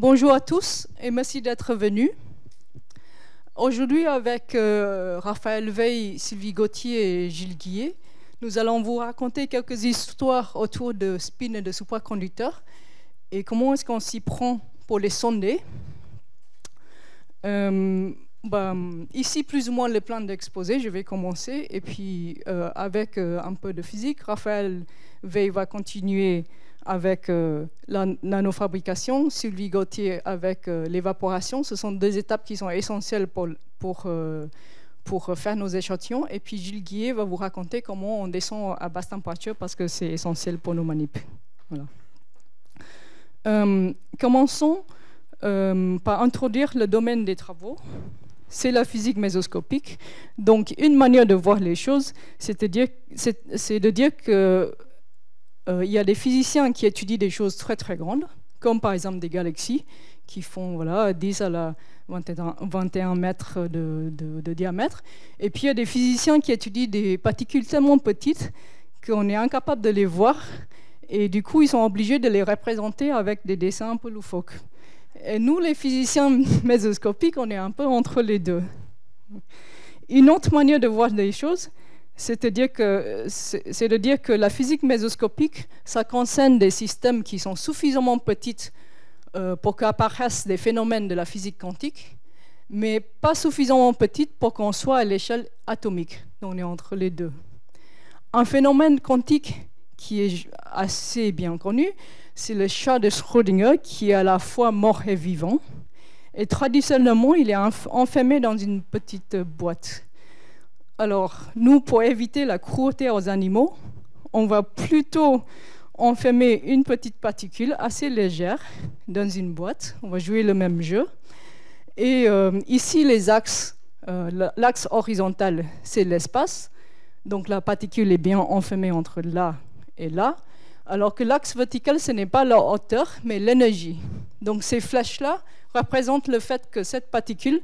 Bonjour à tous et merci d'être venus. Aujourd'hui, avec Raphaël Weil, Sylvie Gauthier et Gilles Guillet, nous allons vous raconter quelques histoires autour de spin et de supraconducteurs et comment est-ce qu'on s'y prend pour les sonder. Ici, plus ou moins le plan d'exposé, je vais commencer. Et puis, avec un peu de physique, Raphaël Weil va continuer avec la nanofabrication, Sylvie Gauthier avec l'évaporation. Ce sont deux étapes qui sont essentielles pour faire nos échantillons. Et puis Gilles Guillet va vous raconter comment on descend à basse température parce que c'est essentiel pour nos manips. Voilà. Commençons par introduire le domaine des travaux. C'est la physique mésoscopique. Donc une manière de voir les choses, c'est de dire que il y a des physiciens qui étudient des choses très très grandes, comme par exemple des galaxies qui font 10 à la 21 mètres de diamètre. Et puis il y a des physiciens qui étudient des particules tellement petites qu'on est incapable de les voir. Et du coup, ils sont obligés de les représenter avec des dessins un peu loufoques. Et nous, les physiciens mésoscopiques, on est un peu entre les deux. Une autre manière de voir les choses, c'est de dire que la physique mésoscopique, ça concerne des systèmes qui sont suffisamment petits pour qu'apparaissent des phénomènes de la physique quantique, mais pas suffisamment petits pour qu'on soit à l'échelle atomique. Donc on est entre les deux. Un phénomène quantique qui est assez bien connu, c'est le chat de Schrödinger, qui est à la fois mort et vivant. Et traditionnellement, il est enfermé dans une petite boîte. Alors, nous, pour éviter la cruauté aux animaux, on va plutôt enfermer une petite particule assez légère dans une boîte. On va jouer le même jeu. Et ici, les axes, l'axe horizontal, c'est l'espace. Donc, la particule est bien enfermée entre là et là. Alors que l'axe vertical, ce n'est pas la hauteur, mais l'énergie. Donc, ces flèches-là représentent le fait que cette particule,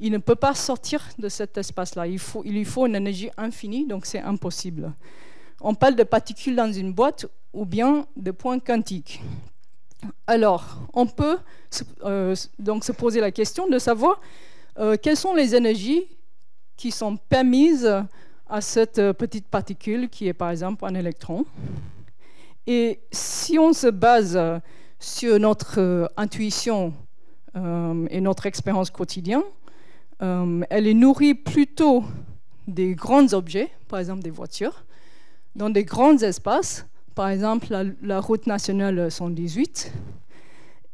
il ne peut pas sortir de cet espace-là. Il lui faut une énergie infinie, donc c'est impossible. On parle de particules dans une boîte ou bien de points quantiques. Alors, on peut donc se poser la question de savoir quelles sont les énergies qui sont permises à cette petite particule qui est par exemple un électron. Et si on se base sur notre intuition et notre expérience quotidienne, elle est nourrie plutôt des grands objets, par exemple des voitures, dans des grands espaces, par exemple la route nationale 118.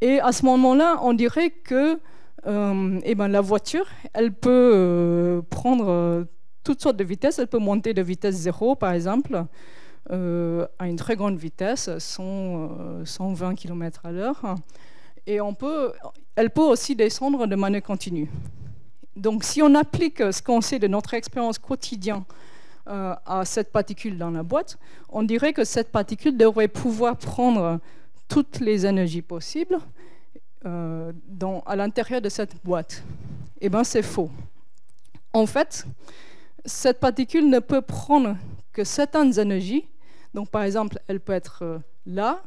Et à ce moment-là, on dirait que la voiture, elle peut prendre toutes sortes de vitesses. Elle peut monter de vitesse 0, par exemple, à une très grande vitesse, 120 km/h. Et elle peut aussi descendre de manière continue. Donc, si on applique ce qu'on sait de notre expérience quotidienne à cette particule dans la boîte, on dirait que cette particule devrait pouvoir prendre toutes les énergies possibles à l'intérieur de cette boîte. Eh bien, c'est faux. En fait, cette particule ne peut prendre que certaines énergies. Donc, par exemple, elle peut être là,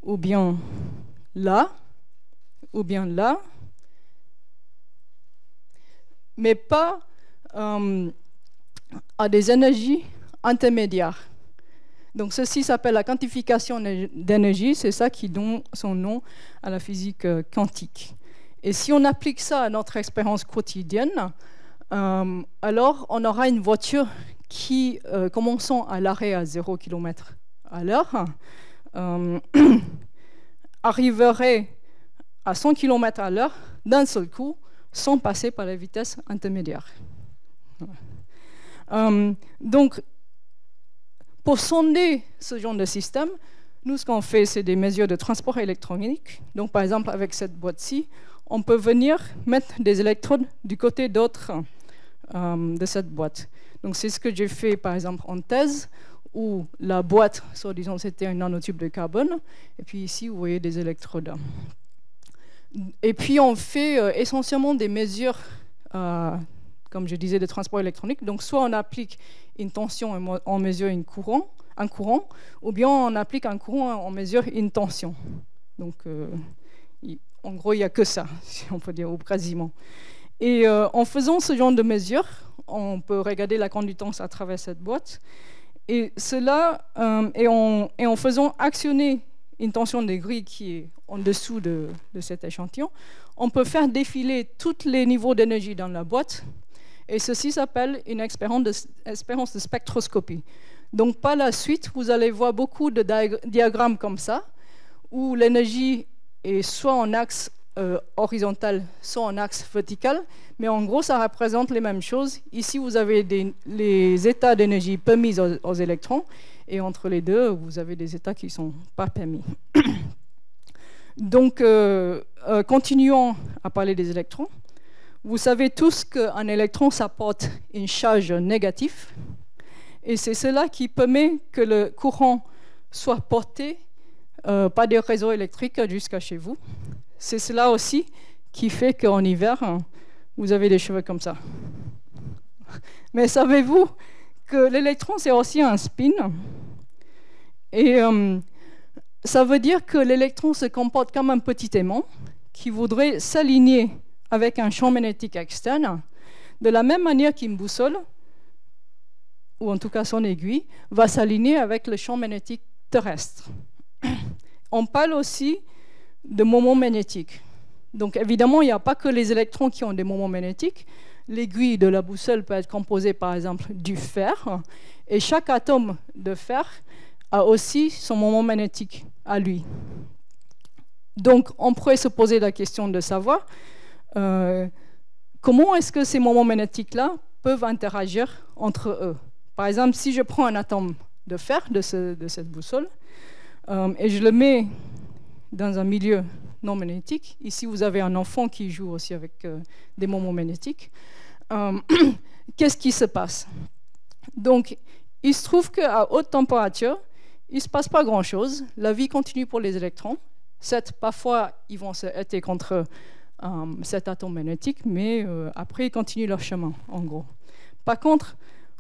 ou bien là, ou bien là, mais pas à des énergies intermédiaires. Donc ceci s'appelle la quantification d'énergie, c'est ça qui donne son nom à la physique quantique. Et si on applique ça à notre expérience quotidienne, alors on aura une voiture qui, commençant à l'arrêt à 0 km/h, arriverait à 100 km/h d'un seul coup, sans passer par la vitesse intermédiaire. Donc, pour sonder ce genre de système, nous, ce qu'on fait, c'est des mesures de transport électronique. Donc, par exemple, avec cette boîte-ci, on peut venir mettre des électrodes du côté d'autre de cette boîte. Donc, c'est ce que j'ai fait, par exemple, en thèse, où la boîte, soi-disant, c'était un nanotube de carbone. Et puis ici, vous voyez des électrodes. Et puis, on fait essentiellement des mesures, comme je disais, de transport électronique. Donc, soit on applique une tension et on mesure un courant, ou bien on applique un courant et on mesure une tension. Donc, En gros, il n'y a que ça, si on peut dire, ou quasiment. Et en faisant ce genre de mesures, on peut regarder la conductance à travers cette boîte. Et cela, et en faisant actionner une tension de grille qui est en dessous de cet échantillon, on peut faire défiler tous les niveaux d'énergie dans la boîte. Et ceci s'appelle une expérience de spectroscopie. Donc, par la suite, vous allez voir beaucoup de diagrammes comme ça, où l'énergie est soit en axe horizontal, soit en axe vertical. Mais en gros, ça représente les mêmes choses. Ici, vous avez les états d'énergie permis aux électrons. Et entre les deux, vous avez des états qui ne sont pas permis. Donc, continuons à parler des électrons. Vous savez tous qu'un électron, ça porte une charge négative. Et c'est cela qui permet que le courant soit porté par des réseaux électriques jusqu'à chez vous. C'est cela aussi qui fait qu'en hiver, vous avez des cheveux comme ça. Mais savez-vous que l'électron, c'est aussi un spin? Et ça veut dire que l'électron se comporte comme un petit aimant qui voudrait s'aligner avec un champ magnétique externe, de la même manière qu'une boussole, ou en tout cas son aiguille, va s'aligner avec le champ magnétique terrestre. On parle aussi de moments magnétiques. Donc évidemment, il n'y a pas que les électrons qui ont des moments magnétiques. L'aiguille de la boussole peut être composée par exemple du fer, et chaque atome de fer a aussi son moment magnétique à lui. Donc on pourrait se poser la question de savoir comment est-ce que ces moments magnétiques-là peuvent interagir entre eux. Par exemple, si je prends un atome de fer de cette boussole et je le mets dans un milieu non magnétique, ici vous avez un enfant qui joue aussi avec des moments magnétiques, qu'est-ce qui se passe? Donc, il se trouve qu'à haute température, il ne se passe pas grand-chose. La vie continue pour les électrons. Certes, parfois, ils vont se heurter contre cet atome magnétique, mais après, ils continuent leur chemin, en gros. Par contre,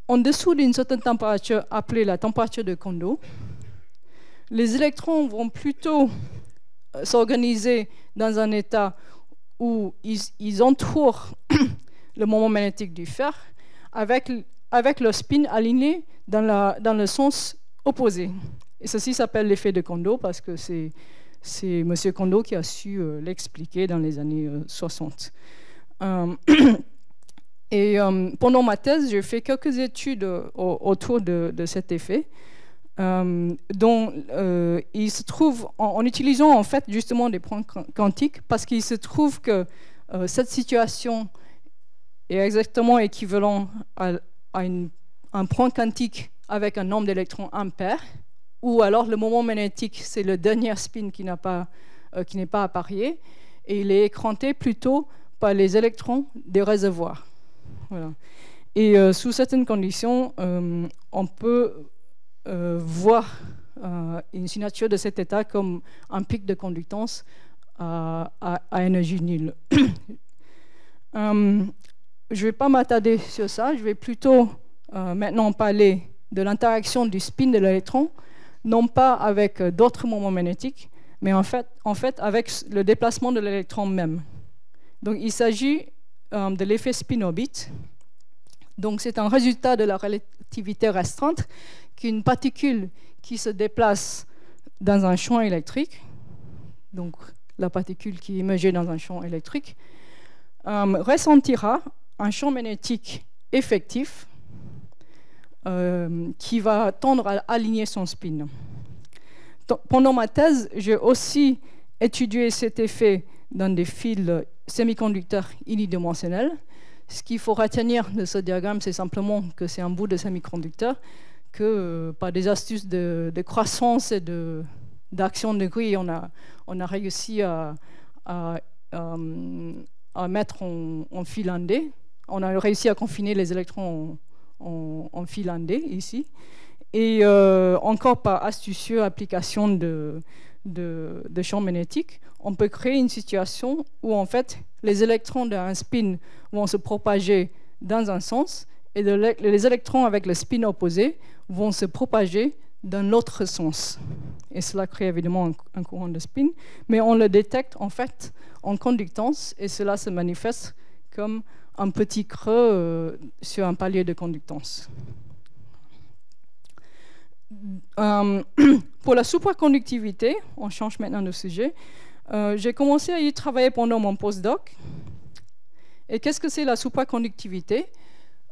en dessous d'une certaine température appelée la température de Kondo, les électrons vont plutôt s'organiser dans un état où ils entourent le moment magnétique du fer avec leur spin aligné dans le sens opposé. Et ceci s'appelle l'effet de Kondo parce que c'est M. Kondo qui a su l'expliquer dans les années 60. Et pendant ma thèse, j'ai fait quelques études autour de cet effet, dont il se trouve, en utilisant en fait justement des points quantiques, parce qu'il se trouve que cette situation est exactement équivalent à un point quantique avec un nombre d'électrons impair, ou alors le moment magnétique, c'est le dernier spin qui n'est pas apparié, et il est écranté plutôt par les électrons des réservoirs. Voilà. Et sous certaines conditions, on peut voir une signature de cet état comme un pic de conductance à énergie nulle. Je ne vais pas m'attarder sur ça, je vais plutôt maintenant parler de l'interaction du spin de l'électron, non pas avec d'autres moments magnétiques, mais en fait avec le déplacement de l'électron même. Donc il s'agit de l'effet spin-orbite. Donc c'est un résultat de la relativité restreinte qu'une particule qui se déplace dans un champ électrique, donc la particule qui est immergée dans un champ électrique, ressentira un champ magnétique effectif qui va tendre à aligner son spin. Pendant ma thèse, j'ai aussi étudié cet effet dans des fils semi-conducteurs unidimensionnels. Ce qu'il faut retenir de ce diagramme, c'est simplement que c'est un bout de semi-conducteur, que par des astuces de croissance et d'action de grille, on a réussi à mettre en fil indé. On a réussi à confiner les électrons en fil indé ici. Et encore par astucieuse application de champs magnétiques, on peut créer une situation où en fait les électrons d'un spin vont se propager dans un sens et les électrons avec le spin opposé vont se propager dans l'autre sens. et cela crée évidemment un courant de spin, mais on le détecte en fait en conductance, et cela se manifeste comme un petit creux sur un palier de conductance. Pour la supraconductivité, on change maintenant de sujet, j'ai commencé à y travailler pendant mon postdoc. Et qu'est-ce que c'est la supraconductivité?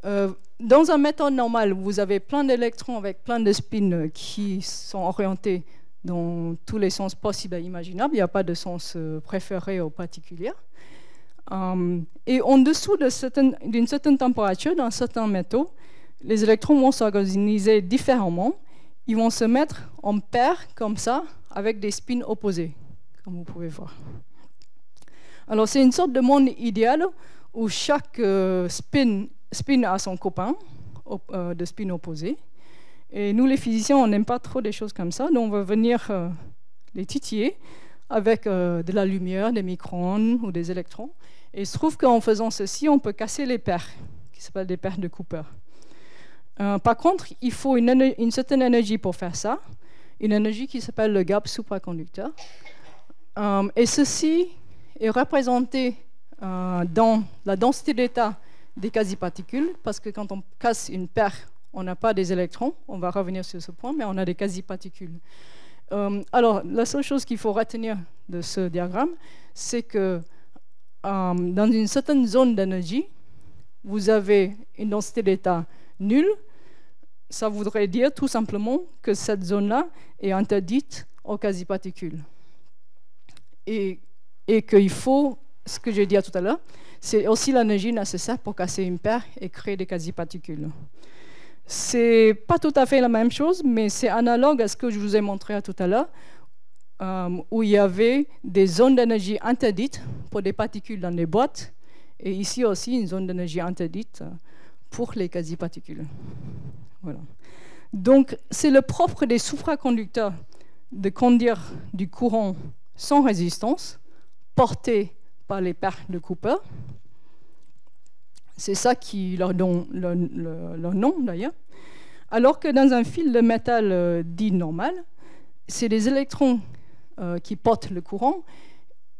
Dans un méthode normale, vous avez plein d'électrons avec plein de spins qui sont orientés dans tous les sens possibles et imaginables. Il n'y a pas de sens préféré ou particulier. Et en dessous d'une certaine température, dans certains métaux, les électrons vont s'organiser différemment. Ils vont se mettre en paire, comme ça, avec des spins opposés, comme vous pouvez voir. Alors, c'est une sorte de monde idéal où chaque spin a son copain de spin opposé. Et nous, les physiciens, on n'aime pas trop des choses comme ça, donc on va venir les titiller avec de la lumière, des micro-ondes ou des électrons. Et il se trouve qu'en faisant ceci, on peut casser les paires, qui s'appellent des paires de Cooper. Par contre, il faut une certaine énergie pour faire ça, une énergie qui s'appelle le gap supraconducteur. Et ceci est représenté dans la densité d'état des quasi-particules, parce que quand on casse une paire, on n'a pas des électrons, on va revenir sur ce point, mais on a des quasi-particules. Alors, la seule chose qu'il faut retenir de ce diagramme, c'est que dans une certaine zone d'énergie, vous avez une densité d'état nulle. Ça voudrait dire tout simplement que cette zone-là est interdite aux quasi-particules. Et qu'il faut, ce que j'ai dit tout à l'heure, c'est aussi l'énergie nécessaire pour casser une paire et créer des quasi-particules. C'est pas tout à fait la même chose, mais c'est analogue à ce que je vous ai montré tout à l'heure, où il y avait des zones d'énergie interdites pour des particules dans des boîtes, et ici aussi une zone d'énergie interdite pour les quasi-particules. Voilà. Donc, c'est le propre des supraconducteurs de conduire du courant sans résistance, porté par les paires de Cooper. C'est ça qui leur donne leur nom, d'ailleurs. Alors que dans un fil de métal dit normal, c'est des électrons qui portent le courant,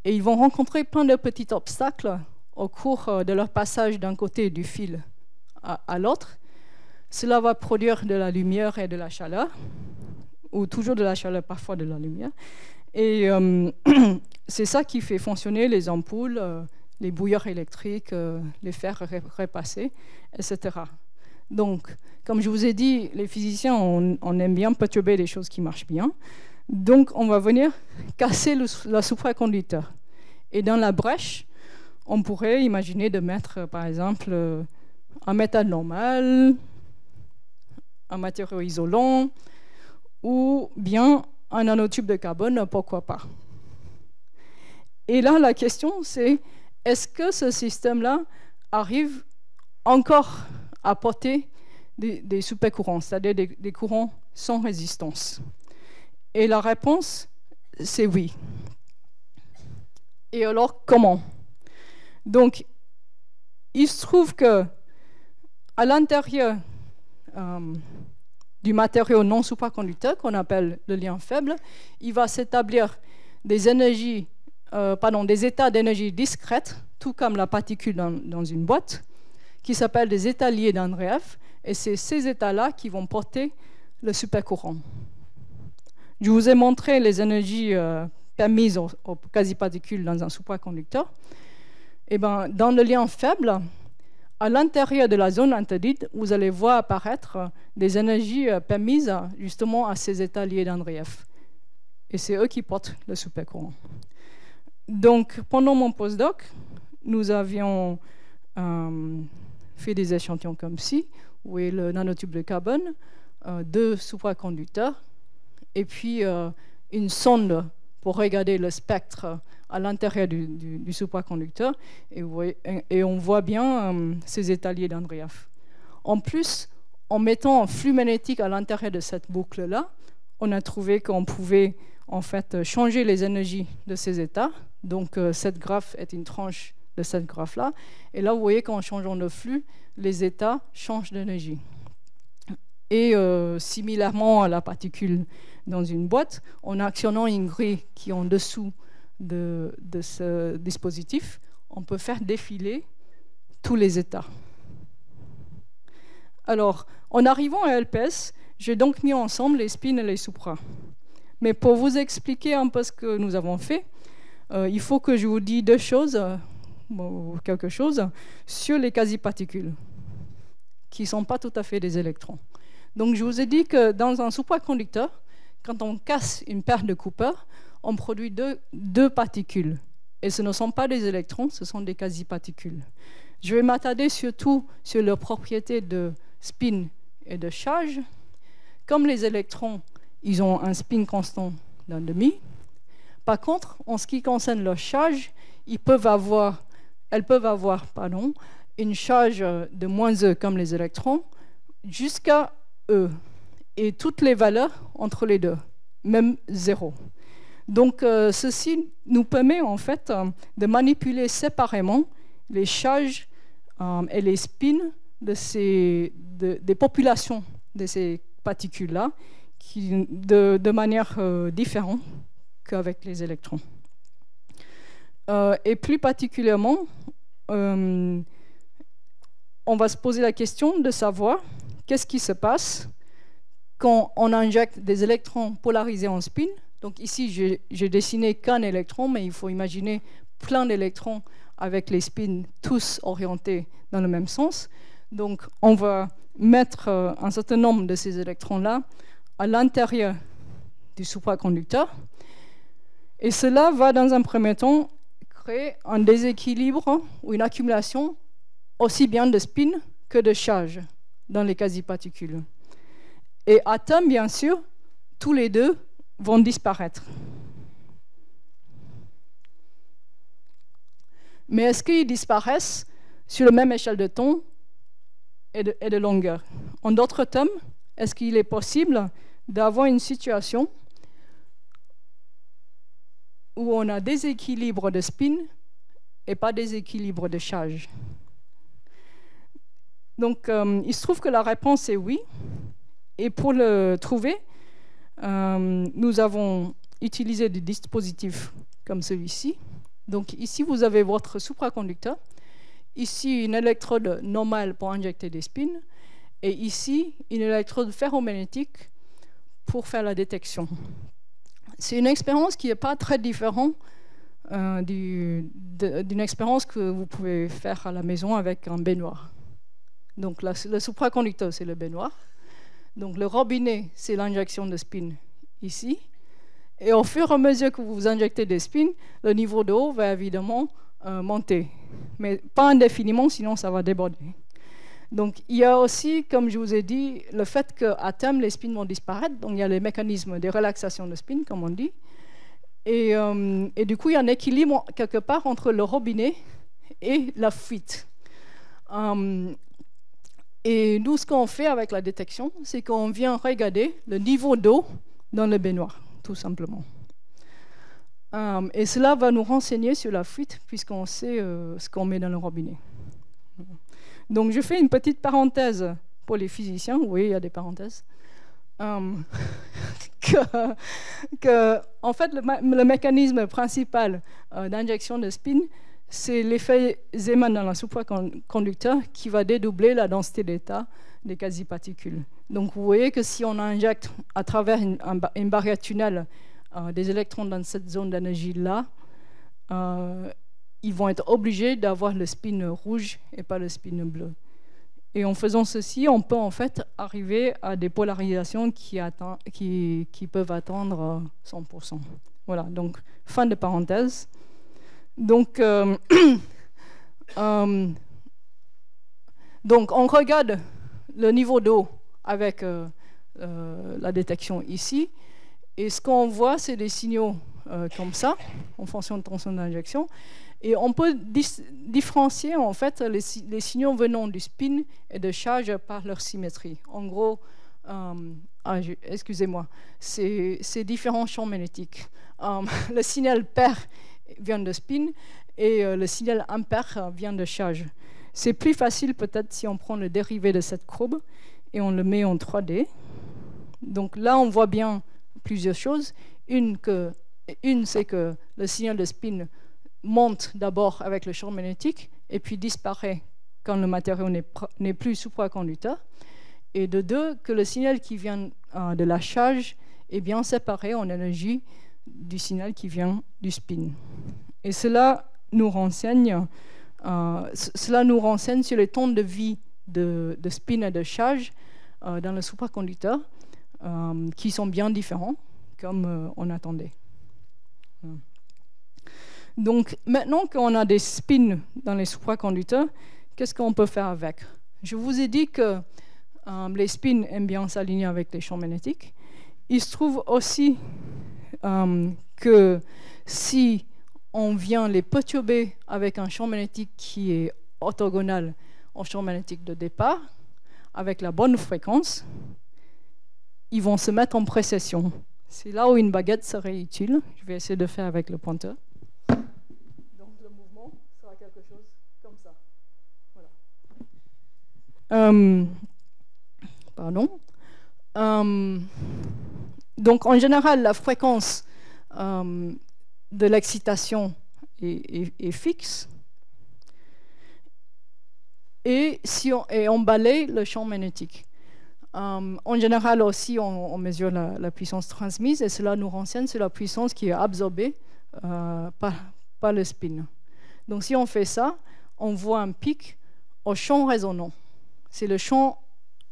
et ils vont rencontrer plein de petits obstacles au cours de leur passage d'un côté du fil à l'autre. Cela va produire de la lumière et de la chaleur, ou toujours de la chaleur, parfois de la lumière. Et c'est ça qui fait fonctionner les ampoules, les bouilleurs électriques, les fers repassés, etc. Donc, comme je vous ai dit, les physiciens, on aime bien perturber les choses qui marchent bien. Donc, on va venir casser le supraconducteur. Et dans la brèche, on pourrait imaginer de mettre, par exemple, un métal normal, un matériau isolant, ou bien un nanotube de carbone, pourquoi pas. Et là, la question, c'est est-ce que ce système-là arrive encore à porter des supercourants, c'est-à-dire des courants sans résistance? Et la réponse, c'est oui. Et alors, comment? Donc, il se trouve que à l'intérieur du matériau non supraconducteur, qu'on appelle le lien faible, il va s'établir des énergies, des états d'énergie discrètes, tout comme la particule dans une boîte, qui s'appellent des états liés d'Andreev, et c'est ces états-là qui vont porter le supercourant. Je vous ai montré les énergies permises aux quasi-particules dans un supraconducteur. Et ben, dans le lien faible, à l'intérieur de la zone interdite, vous allez voir apparaître des énergies permises justement à ces états liés d'Andreev. Et c'est eux qui portent le supercourant. Donc, pendant mon postdoc, nous avions fait des échantillons comme ci, où est le nanotube de carbone, 2 supraconducteurs, et puis une sonde pour regarder le spectre à l'intérieur du supraconducteur, et on voit bien ces états liés d'Andreev. En plus, en mettant un flux magnétique à l'intérieur de cette boucle-là, on a trouvé qu'on pouvait en fait changer les énergies de ces états. Donc cette graphe est une tranche de cette graphe-là. Et là, vous voyez qu'en changeant de flux, les états changent d'énergie. Et similairement à la particule dans une boîte, en actionnant une grille qui est en dessous de ce dispositif, on peut faire défiler tous les états. Alors, en arrivant à LPS, j'ai donc mis ensemble les spins et les supras. Mais pour vous expliquer un peu ce que nous avons fait, il faut que je vous dise deux choses, quelque chose, sur les quasi-particules, qui ne sont pas tout à fait des électrons. Donc, je vous ai dit que dans un supraconducteur, quand on casse une paire de Cooper, on produit deux particules. Et ce ne sont pas des électrons, ce sont des quasi-particules. Je vais m'attarder surtout sur leurs propriétés de spin et de charge. Comme les électrons, ils ont un spin constant d'un demi. Par contre, en ce qui concerne leur charge, elles peuvent avoir une charge de moins E comme les électrons jusqu'à E. Et toutes les valeurs entre les deux, même 0. Donc, ceci nous permet en fait de manipuler séparément les charges et les spins des populations de ces particules-là de manière différente qu'avec les électrons. Et plus particulièrement, on va se poser la question de savoir qu'est-ce qui se passe quand on injecte des électrons polarisés en spin. Donc ici, j'ai dessiné qu'un électron, mais il faut imaginer plein d'électrons avec les spins tous orientés dans le même sens. Donc on va mettre un certain nombre de ces électrons-là à l'intérieur du supraconducteur. Et cela va, dans un premier temps, créer un déséquilibre ou une accumulation aussi bien de spin que de charge dans les quasi-particules. Et à terme, bien sûr, tous les deux vont disparaître. Mais est-ce qu'ils disparaissent sur la même échelle de temps et de longueur? En d'autres termes, est-ce qu'il est possible d'avoir une situation où on a déséquilibre de spin et pas déséquilibre de charge? Donc, il se trouve que la réponse est oui. Et pour le trouver, nous avons utilisé des dispositifs comme celui-ci. Donc ici, vous avez votre supraconducteur. Ici, une électrode normale pour injecter des spins. Et ici, une électrode ferromagnétique pour faire la détection. C'est une expérience qui n'est pas très différente d'une expérience que vous pouvez faire à la maison avec un baignoire. Donc le supraconducteur, c'est le baignoire. Donc le robinet, c'est l'injection de spin ici. Et au fur et à mesure que vous injectez des spins, le niveau d'eau va évidemment monter. Mais pas indéfiniment, sinon ça va déborder. Donc il y a aussi, comme je vous ai dit, le fait qu'à terme, les spins vont disparaître. Donc il y a les mécanismes de relaxation de spin, comme on dit. Et du coup, il y a un équilibre quelque part entre le robinet et la fuite. Et nous, ce qu'on fait avec la détection, c'est qu'on vient regarder le niveau d'eau dans le baignoire, tout simplement. Et cela va nous renseigner sur la fuite, puisqu'on sait ce qu'on met dans le robinet. Donc, je fais une petite parenthèse pour les physiciens. Oui, il y a des parenthèses. En fait, le mécanisme principal d'injection de spin, c'est l'effet Zeeman dans le supraconducteur qui va dédoubler la densité d'état des quasi-particules. Donc vous voyez que si on injecte à travers une barrière tunnel des électrons dans cette zone d'énergie-là, ils vont être obligés d'avoir le spin rouge et pas le spin bleu. Et en faisant ceci, on peut en fait arriver à des polarisations qui peuvent atteindre 100%. Voilà, donc fin de parenthèse. Donc on regarde le niveau d'eau avec la détection ici. Et ce qu'on voit, c'est des signaux comme ça, en fonction de tension d'injection. Et on peut différencier en fait les signaux venant du spin et de charge par leur symétrie. En gros, excusez-moi, c'est différents champs magnétiques. Le signal pair vient de spin et le signal impair vient de charge. C'est plus facile peut-être si on prend le dérivé de cette courbe et on le met en 3D. Donc là, on voit bien plusieurs choses. Une, c'est que le signal de spin monte d'abord avec le champ magnétique et puis disparaît quand le matériau n'est plus supraconducteur. Et de deux, que le signal qui vient de la charge est bien séparé en énergie du signal qui vient du spin. Et cela nous renseigne sur les temps de vie de spin et de charge dans le supraconducteur qui sont bien différents, comme on attendait. Donc, maintenant qu'on a des spins dans les supraconducteurs, qu'est-ce qu'on peut faire avec? Je vous ai dit que les spins aiment bien s'aligner avec les champs magnétiques. Il se trouve aussi que si on vient les perturber avec un champ magnétique qui est orthogonal au champ magnétique de départ, avec la bonne fréquence, ils vont se mettre en précession. C'est là où une baguette serait utile. Je vais essayer de faire avec le pointeur. Donc le mouvement sera quelque chose comme ça. Voilà. Pardon. Donc en général, la fréquence de l'excitation est fixe. Et on balaye le champ magnétique. En général aussi, on mesure la puissance transmise et cela nous renseigne sur la puissance qui est absorbée par le spin. Donc si on fait ça, on voit un pic au champ résonant. C'est le champ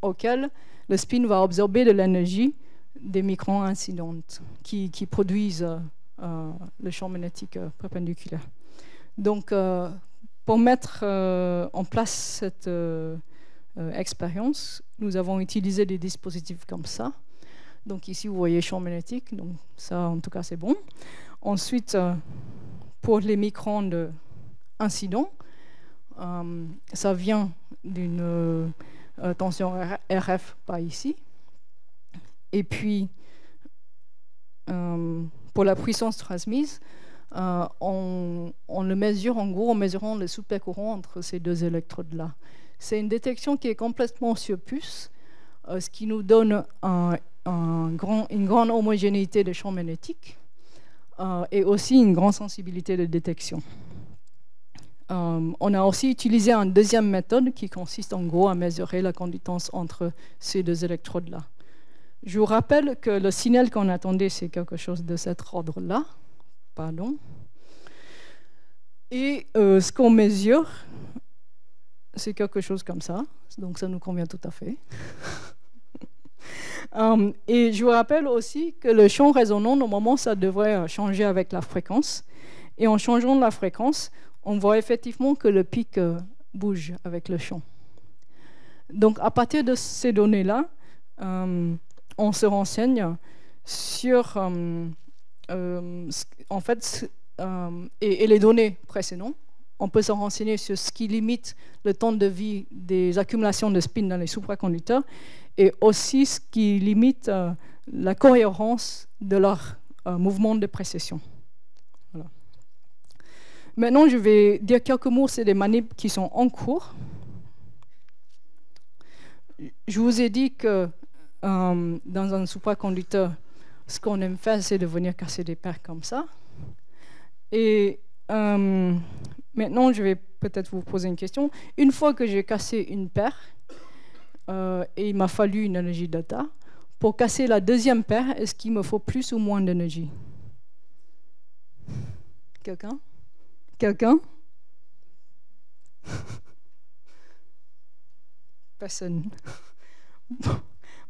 auquel le spin va absorber de l'énergie des microns incidentes qui produisent le champ magnétique perpendiculaire. Donc pour mettre en place cette expérience, nous avons utilisé des dispositifs comme ça. Donc ici, vous voyez champ magnétique, donc ça, en tout cas, c'est bon. Ensuite, pour les micro-ondes incidents, ça vient d'une tension RF par ici. Et puis, pour la puissance transmise, on le mesure en gros en mesurant le supercourant entre ces deux électrodes-là. C'est une détection qui est complètement sur puce, ce qui nous donne une grande homogénéité des champs magnétiques et aussi une grande sensibilité de détection. On a aussi utilisé une deuxième méthode qui consiste en gros à mesurer la conductance entre ces deux électrodes-là. Je vous rappelle que le signal qu'on attendait, c'est quelque chose de cet ordre-là. Pardon. Et ce qu'on mesure, c'est quelque chose comme ça, donc ça nous convient tout à fait. Et je vous rappelle aussi que le champ résonant, normalement, ça devrait changer avec la fréquence. Et en changeant la fréquence, on voit effectivement que le pic bouge avec le champ. Donc, à partir de ces données-là, on se renseigne sur, en fait, et les données précédentes. On peut se renseigner sur ce qui limite le temps de vie des accumulations de spin dans les supraconducteurs et aussi ce qui limite la cohérence de leur mouvement de précession. Voilà. Maintenant, je vais dire quelques mots sur des manips qui sont en cours. Je vous ai dit que dans un supraconducteur, ce qu'on aime faire, c'est de venir casser des paires comme ça. Et maintenant, je vais peut-être vous poser une question. Une fois que j'ai cassé une paire, et il m'a fallu une énergie data, pour casser la deuxième paire, est-ce qu'il me faut plus ou moins d'énergie? Quelqu'un? Quelqu'un? Personne.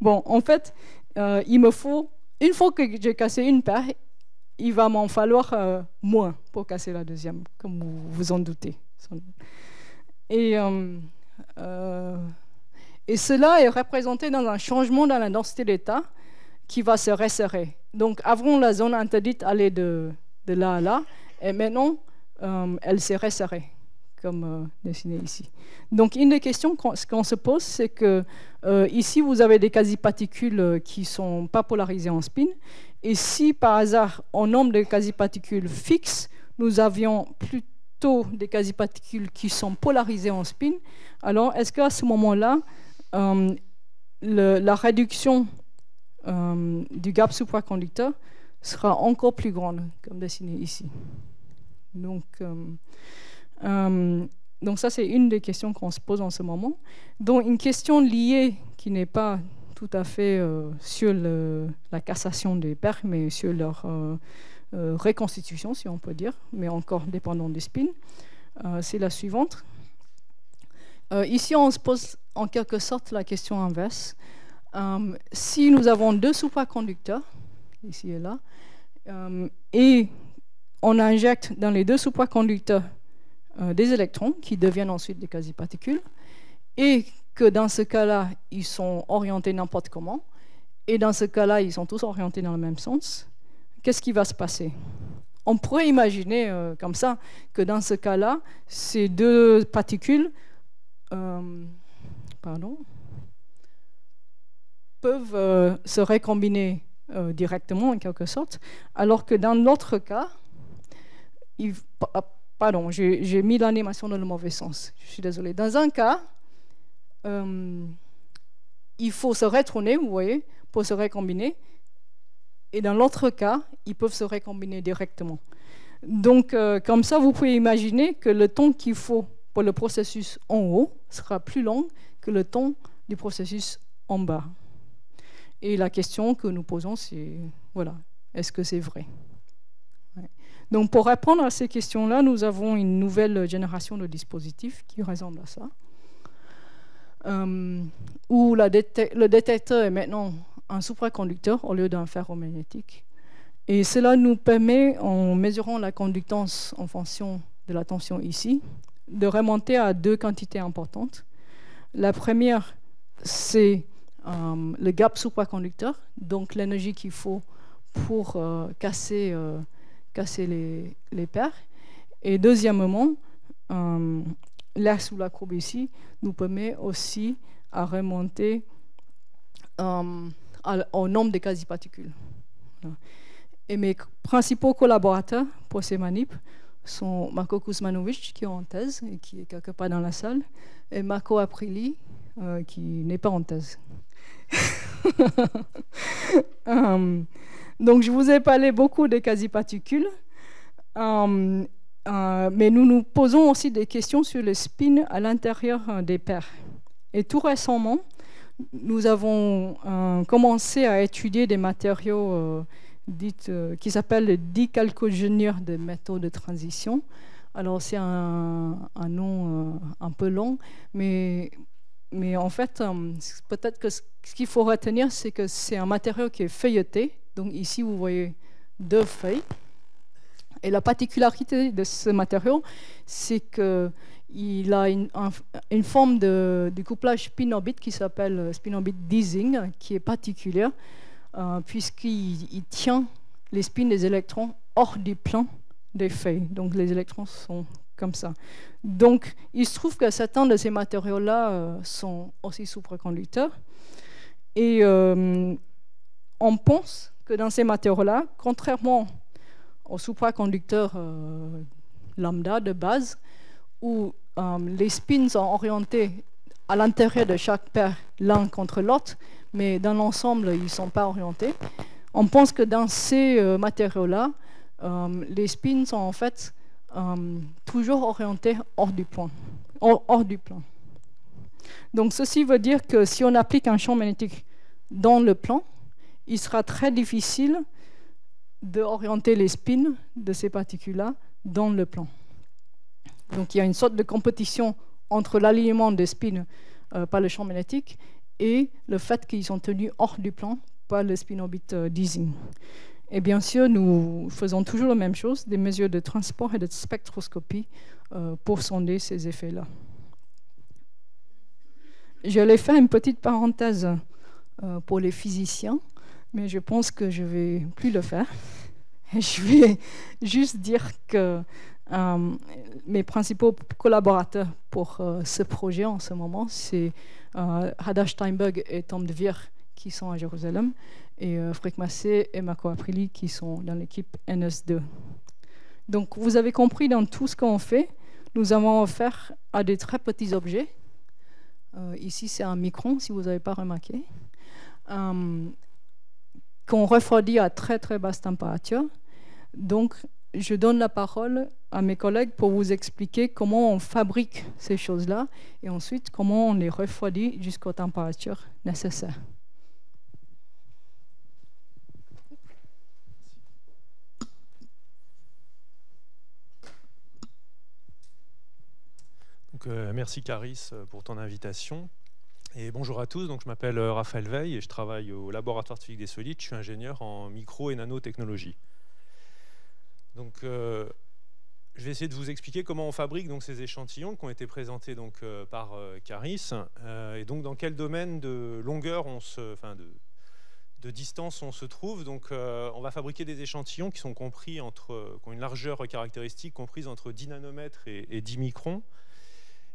Bon, en fait, il me faut, une fois que j'ai cassé une paire, il va m'en falloir moins pour casser la deuxième, comme vous vous en doutez. Et cela est représenté dans un changement dans la densité d'état qui va se resserrer. Donc, avant, la zone interdite allait de là à là, et maintenant, elle s'est resserrée, comme dessiné ici. Donc, une des questions qu'on se pose, c'est que ici, vous avez des quasi-particules qui ne sont pas polarisées en spin. Et si, par hasard, en nombre de quasi-particules fixes, nous avions plutôt des quasi-particules qui sont polarisées en spin, alors est-ce qu'à ce moment-là, la réduction du gap supraconducteur sera encore plus grande, comme dessiné ici. Donc ça, c'est une des questions qu'on se pose en ce moment. Donc, une question liée qui n'est pas tout à fait sur la cassation des paires, mais sur leur reconstitution, si on peut dire, mais encore dépendant des spins, c'est la suivante. Ici, on se pose en quelque sorte la question inverse. Si nous avons deux supraconducteurs, ici et là, et on injecte dans les deux supraconducteurs des électrons qui deviennent ensuite des quasi-particules, et que dans ce cas-là, ils sont orientés n'importe comment, et dans ce cas-là, ils sont tous orientés dans le même sens, qu'est-ce qui va se passer? On pourrait imaginer comme ça que dans ce cas-là, ces deux particules peuvent se recombiner directement en quelque sorte, alors que dans l'autre cas, pardon, j'ai mis l'animation dans le mauvais sens, je suis désolée. Dans un cas, il faut se retourner, vous voyez, pour se recombiner, et dans l'autre cas, ils peuvent se recombiner directement. Donc, comme ça, vous pouvez imaginer que le temps qu'il faut pour le processus en haut sera plus long que le temps du processus en bas. Et la question que nous posons, c'est, voilà, est-ce que c'est vrai? Ouais. Donc, pour répondre à ces questions-là, nous avons une nouvelle génération de dispositifs qui ressemble à ça, où le détecteur est maintenant un supraconducteur au lieu d'un ferromagnétique. Et cela nous permet, en mesurant la conductance en fonction de la tension ici, de remonter à deux quantités importantes. La première, c'est le gap supraconducteur, donc l'énergie qu'il faut pour casser les paires. Et deuxièmement, l'air sous la courbe ici nous permet aussi à remonter au nombre de quasi-particules. Et mes principaux collaborateurs pour ces manips sont Marko Kuzmanovic, qui est en thèse et qui est quelque part dans la salle, et Marco Aprilli, qui n'est pas en thèse. Donc, je vous ai parlé beaucoup des quasi-particules, mais nous nous posons aussi des questions sur le spin à l'intérieur des paires. Et tout récemment, nous avons commencé à étudier des matériaux qui s'appellent le dichalcogénure de métaux de transition. Alors, c'est un nom un peu long, mais en fait, peut-être que ce qu'il faut retenir, c'est que c'est un matériau qui est feuilleté. Donc ici, vous voyez deux feuilles. Et la particularité de ce matériau, c'est qu'il a une forme de couplage spin-orbite qui s'appelle spin-orbite Ising, qui est particulière, puisqu'il tient les spins des électrons hors du plan des feuilles. Donc les électrons sont comme ça. Donc il se trouve que certains de ces matériaux-là sont aussi supraconducteurs. Et on pense que dans ces matériaux-là, contrairement aux supraconducteurs lambda de base, où les spins sont orientés à l'intérieur de chaque paire l'un contre l'autre, mais dans l'ensemble, ils ne sont pas orientés. On pense que dans ces matériaux-là, les spins sont en fait toujours orientés hors du plan. Donc ceci veut dire que si on applique un champ magnétique dans le plan, il sera très difficile d'orienter les spins de ces particules-là dans le plan. Donc il y a une sorte de compétition entre l'alignement des spins par le champ magnétique et le fait qu'ils sont tenus hors du plan par le spin-orbite Ising. Et bien sûr, nous faisons toujours la même chose, des mesures de transport et de spectroscopie pour sonder ces effets-là. J'allais faire une petite parenthèse pour les physiciens, mais je pense que je ne vais plus le faire. Je vais juste dire que mes principaux collaborateurs pour ce projet en ce moment, c'est Hada Steinberg et Tom de Vier qui sont à Jérusalem, et Frédéric Massé et Marco Aprilli qui sont dans l'équipe NS2. Donc vous avez compris, dans tout ce qu'on fait, nous avons affaire à des très petits objets Ici, c'est un micron, si vous n'avez pas remarqué. Qu'on refroidit à très très basse température. Donc, je donne la parole à mes collègues pour vous expliquer comment on fabrique ces choses-là et ensuite comment on les refroidit jusqu'aux températures nécessaires. Donc, merci Caris pour ton invitation. Et bonjour à tous, donc, je m'appelle Raphaël Veil et je travaille au laboratoire de physique des solides. Je suis ingénieur en micro et nanotechnologie. Donc, je vais essayer de vous expliquer comment on fabrique donc, ces échantillons qui ont été présentés donc, par Caris et donc dans quel domaine de longueur, de distance on se trouve. Donc, on va fabriquer des échantillons qui sont compris qui ont une largeur caractéristique comprise entre 10 nanomètres et 10 microns.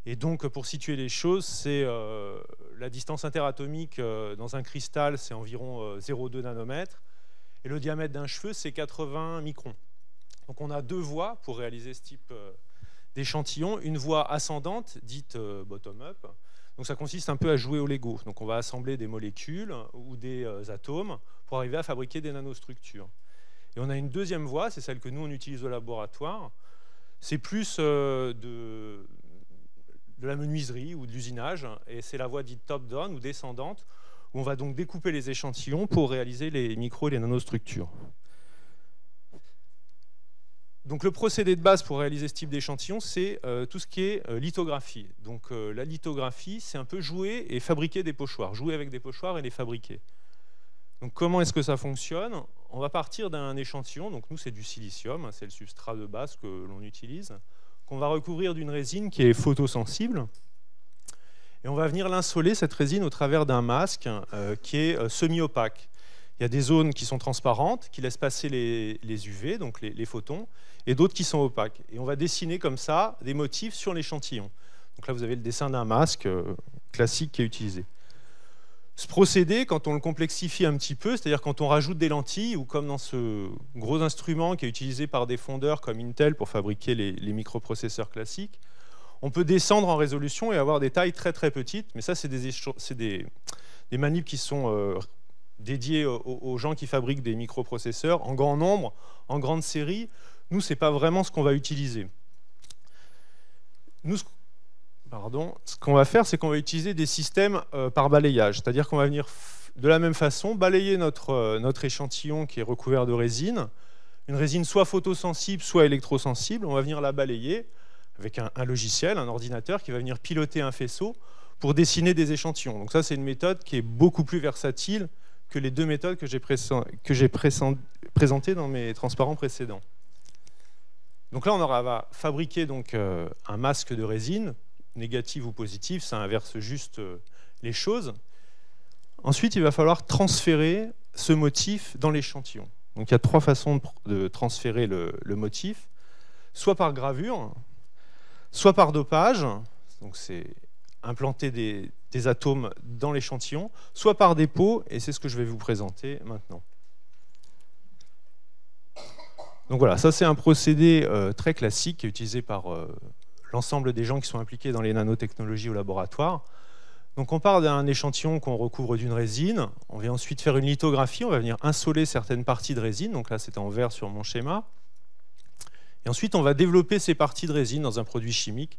Et donc, pour situer les choses, c'est la distance interatomique dans un cristal, c'est environ 0,2 nanomètres. Et le diamètre d'un cheveu, c'est 80 microns. Donc, on a deux voies pour réaliser ce type d'échantillon. Une voie ascendante, dite bottom-up. Donc, ça consiste un peu à jouer au Lego. Donc, on va assembler des molécules ou des atomes pour arriver à fabriquer des nanostructures. Et on a une deuxième voie, c'est celle que nous, on utilise au laboratoire. C'est plus de la menuiserie ou de l'usinage, et c'est la voie dite top-down ou descendante, où on va donc découper les échantillons pour réaliser les micro et les nanostructures. Donc le procédé de base pour réaliser ce type d'échantillon, c'est tout ce qui est lithographie. Donc la lithographie, c'est un peu jouer et fabriquer des pochoirs, jouer avec des pochoirs et les fabriquer. Donc comment est-ce que ça fonctionne? On va partir d'un échantillon, donc nous c'est du silicium, c'est le substrat de base que l'on utilise, qu'on va recouvrir d'une résine qui est photosensible. Et on va venir l'insoler, cette résine, au travers d'un masque qui est semi-opaque. Il y a des zones qui sont transparentes, qui laissent passer les UV, donc les photons, et d'autres qui sont opaques. Et on va dessiner comme ça des motifs sur l'échantillon. Donc là, vous avez le dessin d'un masque classique qui est utilisé. Ce procédé, quand on le complexifie un petit peu, c'est-à-dire quand on rajoute des lentilles, ou comme dans ce gros instrument qui est utilisé par des fondeurs comme Intel pour fabriquer les microprocesseurs classiques, on peut descendre en résolution et avoir des tailles très très petites, mais ça c'est des manips qui sont dédiés aux gens qui fabriquent des microprocesseurs en grand nombre, en grande série. Nous, ce n'est pas vraiment ce qu'on va utiliser. Nous, ce qu'on va faire, c'est qu'on va utiliser des systèmes par balayage, c'est-à-dire qu'on va venir de la même façon balayer notre échantillon qui est recouvert de résine, une résine soit photosensible, soit électrosensible. On va venir la balayer avec un logiciel, un ordinateur qui va venir piloter un faisceau pour dessiner des échantillons. Donc ça, c'est une méthode qui est beaucoup plus versatile que les deux méthodes que j'ai présentées dans mes transparents précédents. Donc là, on va fabriquer donc, un masque de résine, négative ou positive, ça inverse juste les choses. Ensuite, il va falloir transférer ce motif dans l'échantillon. Donc il y a trois façons de transférer le motif, soit par gravure, soit par dopage, donc c'est implanter des atomes dans l'échantillon, soit par dépôt, et c'est ce que je vais vous présenter maintenant. Donc voilà, ça c'est un procédé très classique qui est utilisé par l'ensemble des gens qui sont impliqués dans les nanotechnologies au laboratoire. Donc on part d'un échantillon qu'on recouvre d'une résine, on va ensuite faire une lithographie, on va venir insoler certaines parties de résine, donc là c'est en vert sur mon schéma, et ensuite on va développer ces parties de résine dans un produit chimique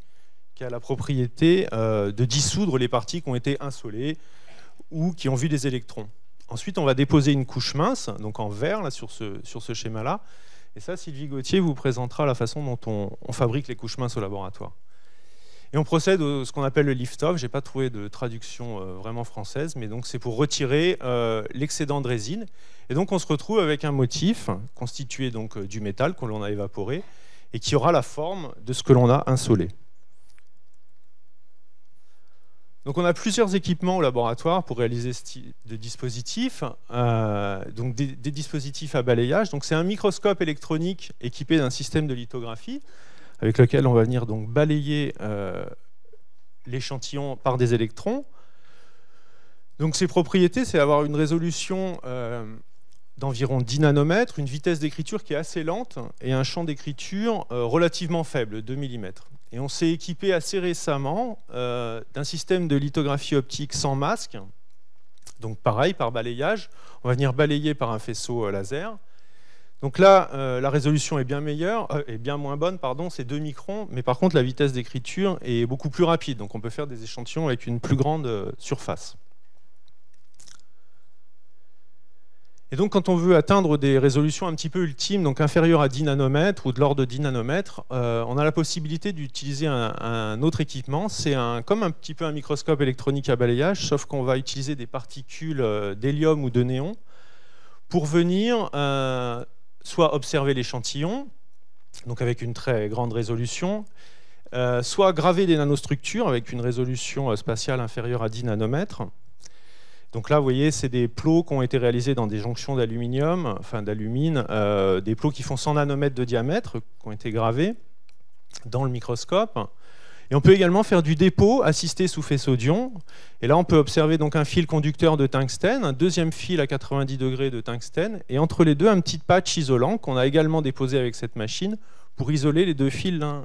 qui a la propriété de dissoudre les parties qui ont été insolées ou qui ont vu des électrons. Ensuite on va déposer une couche mince, donc en vert là, sur ce schéma-là, et ça Sylvie Gauthier vous présentera la façon dont on fabrique les couches minces au laboratoire. Et on procède à ce qu'on appelle le lift-off. Je n'ai pas trouvé de traduction vraiment française, mais donc c'est pour retirer l'excédent de résine. Et donc on se retrouve avec un motif constitué donc du métal que l'on a évaporé et qui aura la forme de ce que l'on a insolé. Donc on a plusieurs équipements au laboratoire pour réaliser ce type de dispositifs. Donc des dispositifs à balayage. Donc c'est un microscope électronique équipé d'un système de lithographie, avec lequel on va venir donc balayer l'échantillon par des électrons. Donc ses propriétés, c'est avoir une résolution d'environ 10 nanomètres, une vitesse d'écriture qui est assez lente et un champ d'écriture relativement faible, 2 mm. Et on s'est équipé assez récemment d'un système de lithographie optique sans masque. Donc pareil, par balayage. On va venir balayer par un faisceau laser. Donc là, la résolution est bien meilleure, bien moins bonne, pardon, c'est 2 microns, mais par contre la vitesse d'écriture est beaucoup plus rapide. Donc on peut faire des échantillons avec une plus grande surface. Et donc, quand on veut atteindre des résolutions un petit peu ultimes, donc inférieures à 10 nanomètres ou de l'ordre de 10 nanomètres, on a la possibilité d'utiliser un autre équipement. C'est comme un petit peu un microscope électronique à balayage, sauf qu'on va utiliser des particules d'hélium ou de néon pour venir soit observer l'échantillon, donc avec une très grande résolution, soit graver des nanostructures avec une résolution spatiale inférieure à 10 nanomètres. Donc là, vous voyez, c'est des plots qui ont été réalisés dans des jonctions d'aluminium, enfin d'alumine, des plots qui font 100 nanomètres de diamètre, qui ont été gravés dans le microscope. Et on peut également faire du dépôt assisté sous faisceau d'ion. Et là, on peut observer donc un fil conducteur de tungstène, un deuxième fil à 90 degrés de tungstène, et entre les deux, un petit patch isolant qu'on a également déposé avec cette machine pour isoler les deux fils l'un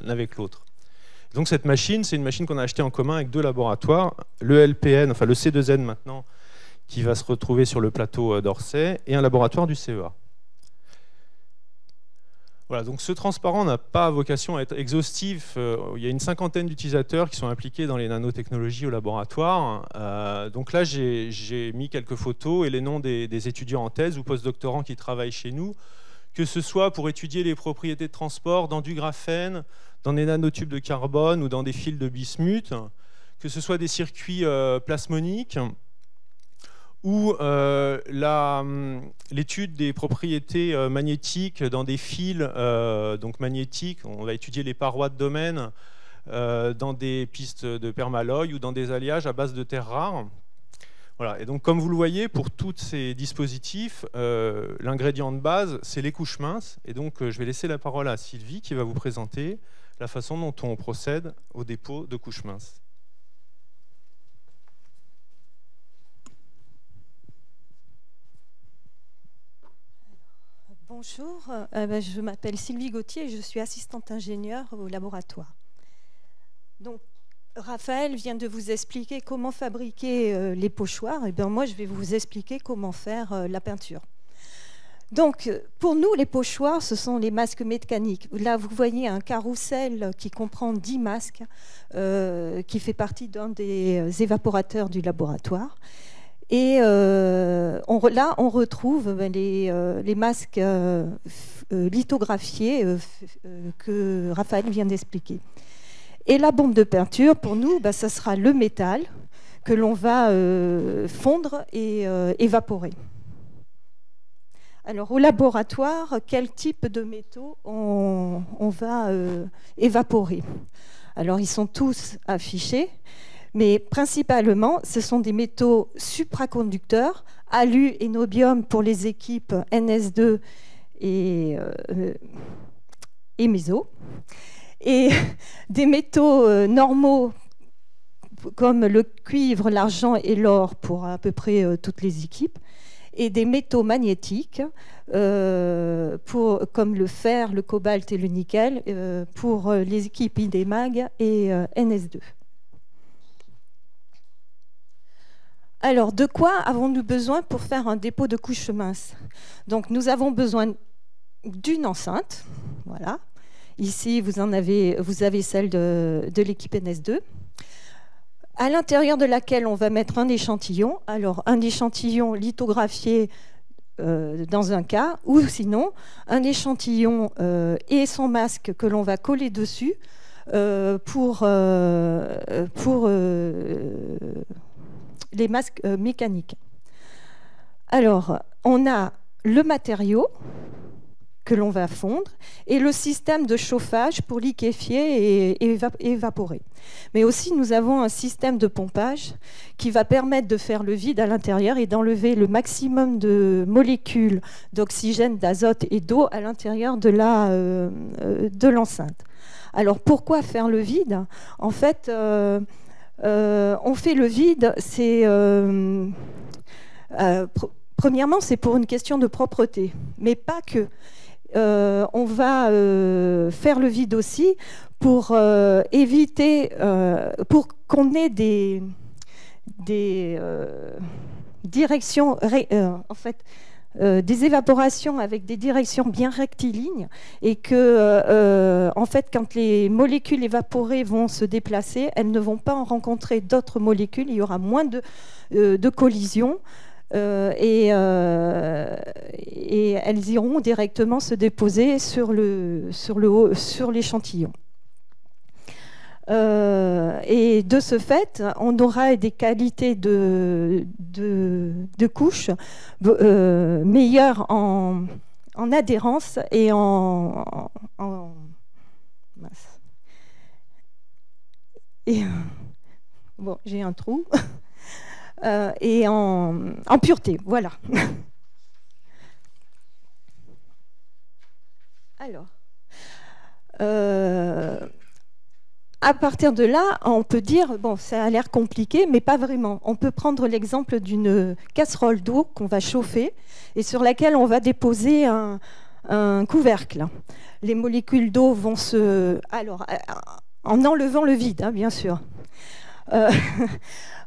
avec l'autre. Donc cette machine, c'est une machine qu'on a achetée en commun avec 2 laboratoires, le LPN, enfin le C2N maintenant, qui va se retrouver sur le plateau d'Orsay, et un laboratoire du CEA. Voilà, donc ce transparent n'a pas vocation à être exhaustif. Il y a une 50aine d'utilisateurs qui sont impliqués dans les nanotechnologies au laboratoire. Donc là, j'ai mis quelques photos et les noms des étudiants en thèse ou postdoctorants qui travaillent chez nous, que ce soit pour étudier les propriétés de transport dans du graphène, dans des nanotubes de carbone ou dans des fils de bismuth, que ce soit des circuits plasmoniques ou l'étude des propriétés magnétiques dans des fils donc magnétiques. On va étudier les parois de domaine dans des pistes de permalloy ou dans des alliages à base de terres rares. Voilà. Et donc, comme vous le voyez, pour tous ces dispositifs, l'ingrédient de base, c'est les couches minces. Et donc, je vais laisser la parole à Sylvie qui va vous présenter la façon dont on procède au dépôt de couches minces. Bonjour, je m'appelle Sylvie Gauthier et je suis assistante ingénieure au laboratoire. Donc, Raphaël vient de vous expliquer comment fabriquer les pochoirs. Et bien moi, je vais vous expliquer comment faire la peinture. Donc, pour nous, les pochoirs, ce sont les masques mécaniques. Là, vous voyez un carrousel qui comprend 10 masques, qui fait partie d'un des évaporateurs du laboratoire. Et là, on retrouve les masques lithographiés que Raphaël vient d'expliquer. Et la bombe de peinture, pour nous, ça sera le métal que l'on va fondre et évaporer. Alors, au laboratoire, quel type de métaux on va évaporer? Alors, ils sont tous affichés, mais principalement, ce sont des métaux supraconducteurs, alu et nobium pour les équipes NS2 et méso, et des métaux normaux comme le cuivre, l'argent et l'or pour à peu près toutes les équipes, et des métaux magnétiques comme le fer, le cobalt et le nickel pour les équipes IDEMAG et NS2. Alors, de quoi avons-nous besoin pour faire un dépôt de couches minces? Donc, nous avons besoin d'une enceinte. Voilà. Ici, vous avez celle de l'équipe NS2. À l'intérieur de laquelle on va mettre un échantillon. Alors, un échantillon lithographié dans un cas, ou sinon, un échantillon et son masque que l'on va coller dessus pour les masques mécaniques. Alors, on a le matériau que l'on va fondre et le système de chauffage pour liquéfier et évaporer. Mais aussi, nous avons un système de pompage qui va permettre de faire le vide à l'intérieur et d'enlever le maximum de molécules d'oxygène, d'azote et d'eau à l'intérieur de l'enceinte. Alors, pourquoi faire le vide? En fait, on fait le vide, premièrement, c'est pour une question de propreté, mais pas que. on va faire le vide aussi pour éviter, pour qu'on ait des directions, en fait, des évaporations avec des directions bien rectilignes, et que, en fait, quand les molécules évaporées vont se déplacer, elles ne vont pas en rencontrer d'autres molécules, il y aura moins de collisions. Et elles iront directement se déposer sur l'échantillon. Et de ce fait, on aura des qualités de couches meilleures en adhérence et bon, j'ai un trou. Et en pureté, voilà. Alors, à partir de là, on peut dire, bon, ça a l'air compliqué, mais pas vraiment. On peut prendre l'exemple d'une casserole d'eau qu'on va chauffer et sur laquelle on va déposer un couvercle. Les molécules d'eau vont alors, en enlevant le vide, hein, bien sûr.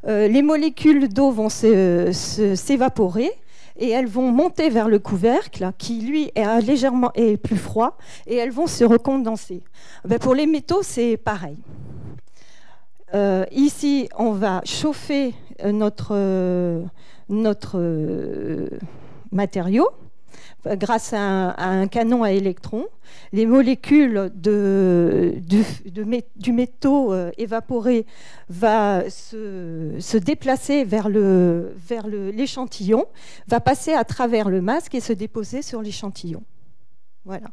Les molécules d'eau vont s'évaporer et elles vont monter vers le couvercle qui, lui, est plus froid, et elles vont se recondenser. Ben, pour les métaux, c'est pareil. Ici, on va chauffer notre matériau grâce à un canon à électrons. Les molécules du métaux évaporé va se déplacer vers l'échantillon, va passer à travers le masque et se déposer sur l'échantillon. Voilà.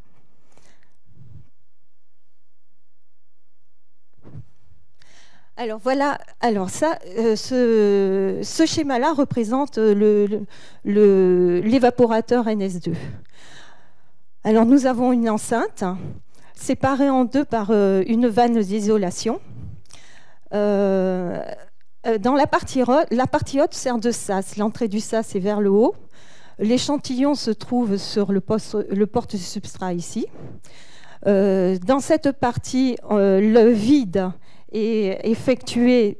Alors voilà, ce schéma-là représente l'évaporateur NS2. Alors nous avons une enceinte séparée en deux par une vanne d'isolation. Dans la partie haute sert de sas. L'entrée du sas est vers le haut. L'échantillon se trouve sur le porte-substrat ici. Dans cette partie, le vide est effectué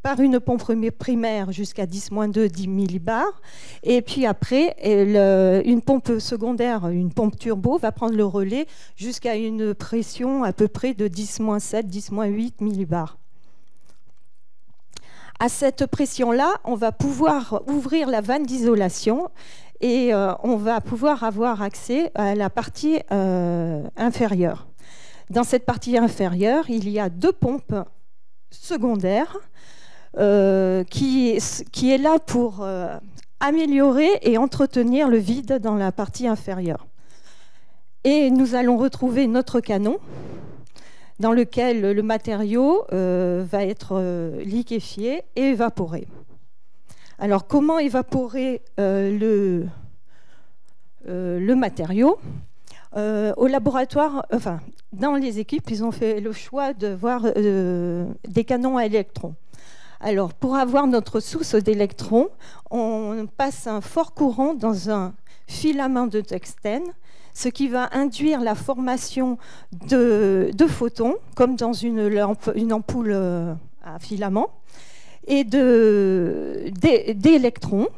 par une pompe primaire jusqu'à 10-2, 10 millibars. Et puis après, une pompe secondaire, une pompe turbo, va prendre le relais jusqu'à une pression à peu près de 10-7, 10-8 millibars. À cette pression-là, on va pouvoir ouvrir la vanne d'isolation et on va pouvoir avoir accès à la partie inférieure. Dans cette partie inférieure, il y a deux pompes secondaires qui est là pour améliorer et entretenir le vide dans la partie inférieure. Et nous allons retrouver notre canon dans lequel le matériau va être liquéfié et évaporé. Alors, comment évaporer le matériau ? Au laboratoire, enfin, dans les équipes, ils ont fait le choix de voir des canons à électrons. Alors, pour avoir notre source d'électrons, on passe un fort courant dans un filament de tungstène, ce qui va induire la formation de photons, comme dans une ampoule à filament, et d'électrons.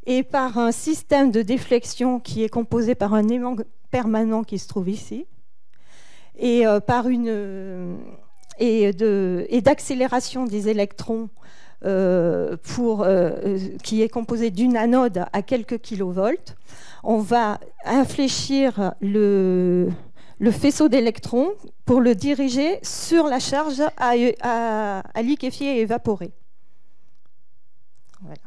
Et par un système de déflexion qui est composé par un aimant permanent qui se trouve ici, et d'accélération des électrons qui est composé d'une anode à quelques kilovolts, on va infléchir le faisceau d'électrons pour le diriger sur la charge à liquéfier et évaporer. Voilà.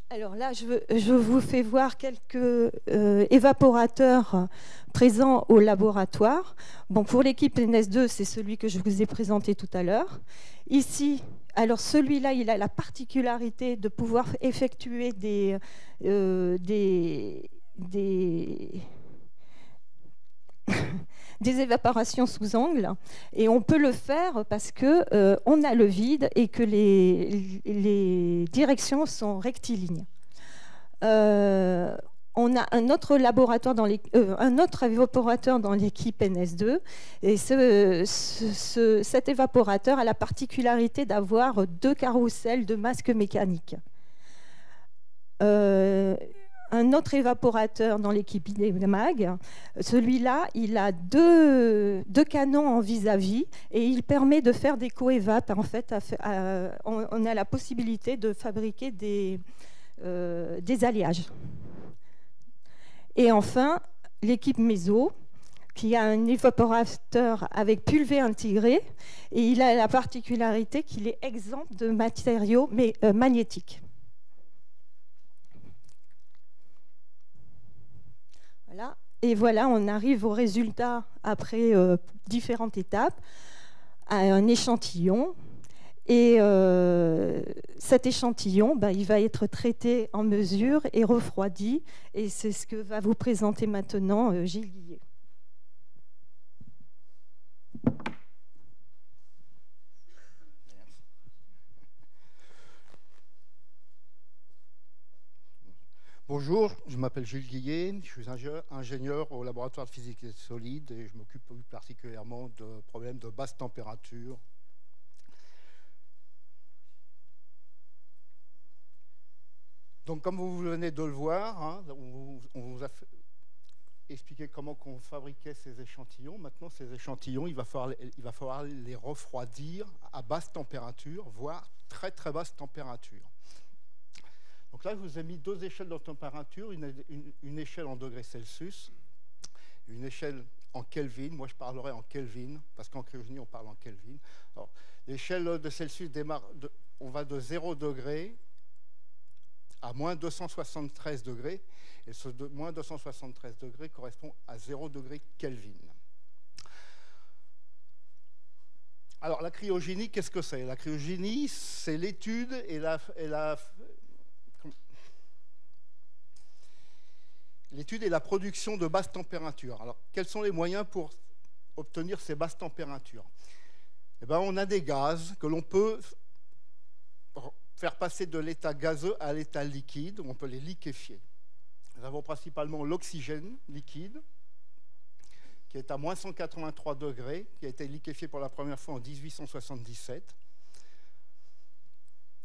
Alors là, je vous fais voir quelques évaporateurs présents au laboratoire. Bon, pour l'équipe NS2, c'est celui que je vous ai présenté tout à l'heure. Ici, alors celui-là, il a la particularité de pouvoir effectuer des évaporations sous angle, et on peut le faire parce que on a le vide et que les directions sont rectilignes. on a un autre laboratoire un autre évaporateur dans l'équipe NS2, et cet évaporateur a la particularité d'avoir 2 carrousels de masques mécaniques. Un autre évaporateur dans l'équipe IDEMAG, celui-là, il a deux canons en vis-à-vis et il permet de faire des co-évap. En fait, on a la possibilité de fabriquer des alliages. Et enfin, l'équipe MESO, qui a un évaporateur avec pulvé intégré, et il a la particularité qu'il est exempt de matériaux magnétiques. Voilà. Et voilà, on arrive au résultat après différentes étapes, à un échantillon. Et cet échantillon, il va être traité en mesure et refroidi. Et c'est ce que va vous présenter maintenant Gilles Guillet. Bonjour, je m'appelle Gilles Guillet, je suis ingénieur au laboratoire de physique des solides et je m'occupe plus particulièrement de problèmes de basse température. Donc, comme vous venez de le voir, hein, on vous a expliqué comment on fabriquait ces échantillons. Maintenant, ces échantillons, il va falloir les refroidir à basse température, voire très très basse température. Donc là, je vous ai mis 2 échelles de température, une échelle en degrés Celsius, une échelle en Kelvin. Moi, je parlerai en Kelvin, parce qu'en cryogénie, on parle en Kelvin. L'échelle de Celsius démarre, on va de 0 degré à moins 273 degrés, et ce moins 273 degrés correspond à 0 degré Kelvin. Alors, la cryogénie, qu'est-ce que c'est? La cryogénie, c'est l'étude et la production de basses températures. Alors, quels sont les moyens pour obtenir ces basses températures? Eh bien, on a des gaz que l'on peut faire passer de l'état gazeux à l'état liquide, on peut les liquéfier. Nous avons principalement l'oxygène liquide, qui est à moins 183 degrés, qui a été liquéfié pour la première fois en 1877.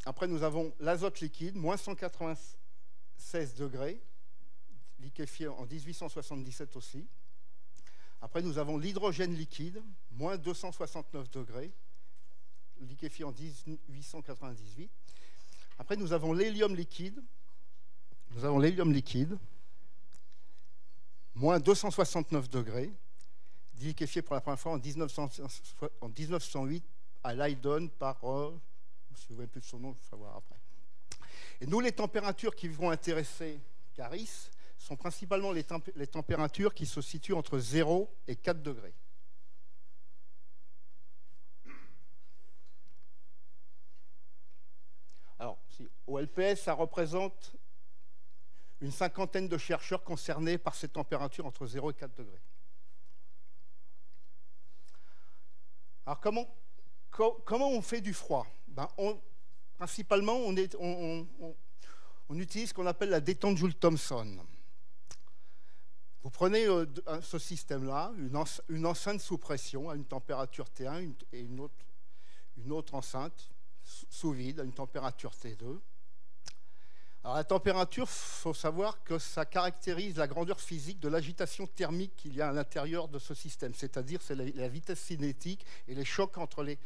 Après, nous avons l'azote liquide, moins 196 degrés, liquéfié en 1877 aussi. Après, nous avons l'hydrogène liquide, moins 269 degrés, liquéfié en 1898. Après, nous avons l'hélium liquide. Moins 269 degrés, liquéfié pour la première fois en 1908 à Leiden par, je ne me souviens plus de son nom, je vais savoir après. Et nous, les températures qui vont intéresser Caris sont principalement les températures qui se situent entre 0 et 4 degrés. Alors, au LPS, ça représente une cinquantaine de chercheurs concernés par ces températures entre 0 et 4 degrés. Alors, comment on fait du froid? Principalement, on utilise ce qu'on appelle la détente Joule-Thomson. Vous prenez ce système-là, une enceinte sous pression à une température T1 et une autre enceinte sous vide à une température T2. Alors la température, il faut savoir que ça caractérise la grandeur physique de l'agitation thermique qu'il y a à l'intérieur de ce système, c'est-à-dire c'est la vitesse cinétique et les chocs entre les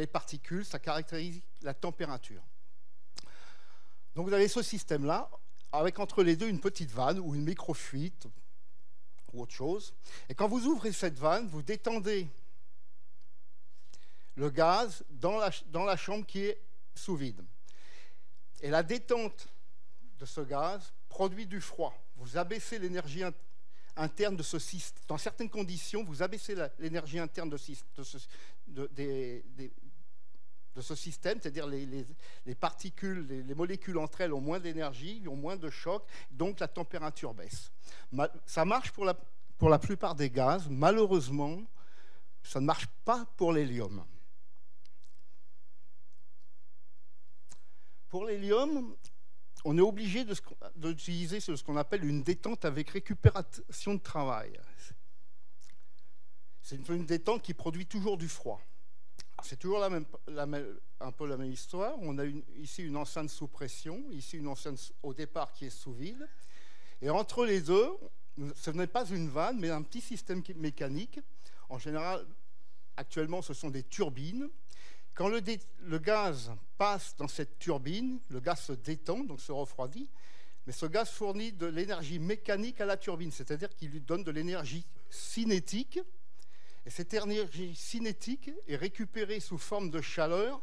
particules, ça caractérise la température. Donc vous avez ce système-là, avec entre les deux une petite vanne ou une microfuite ou autre chose. Et quand vous ouvrez cette vanne, vous détendez le gaz dans la chambre qui est sous vide. Et la détente de ce gaz produit du froid. Vous abaissez l'énergie interne de ce système. Dans certaines conditions, vous abaissez l'énergie interne de ce système, c'est-à-dire les particules, les molécules entre elles ont moins d'énergie, ont moins de choc, donc la température baisse. Ça marche pour la plupart des gaz. Malheureusement, ça ne marche pas pour l'hélium. Pour l'hélium, on est obligé d'utiliser ce qu'on appelle une détente avec récupération de travail. C'est une détente qui produit toujours du froid. C'est toujours un peu la même histoire. On a ici une enceinte sous pression, ici une enceinte au départ qui est sous vide. Et entre les deux, ce n'est pas une vanne, mais un petit système mécanique. En général, actuellement, ce sont des turbines. Quand le gaz passe dans cette turbine, le gaz se détend, donc se refroidit, mais ce gaz fournit de l'énergie mécanique à la turbine, c'est-à-dire qu'il lui donne de l'énergie cinétique. Et cette énergie cinétique est récupérée sous forme de chaleur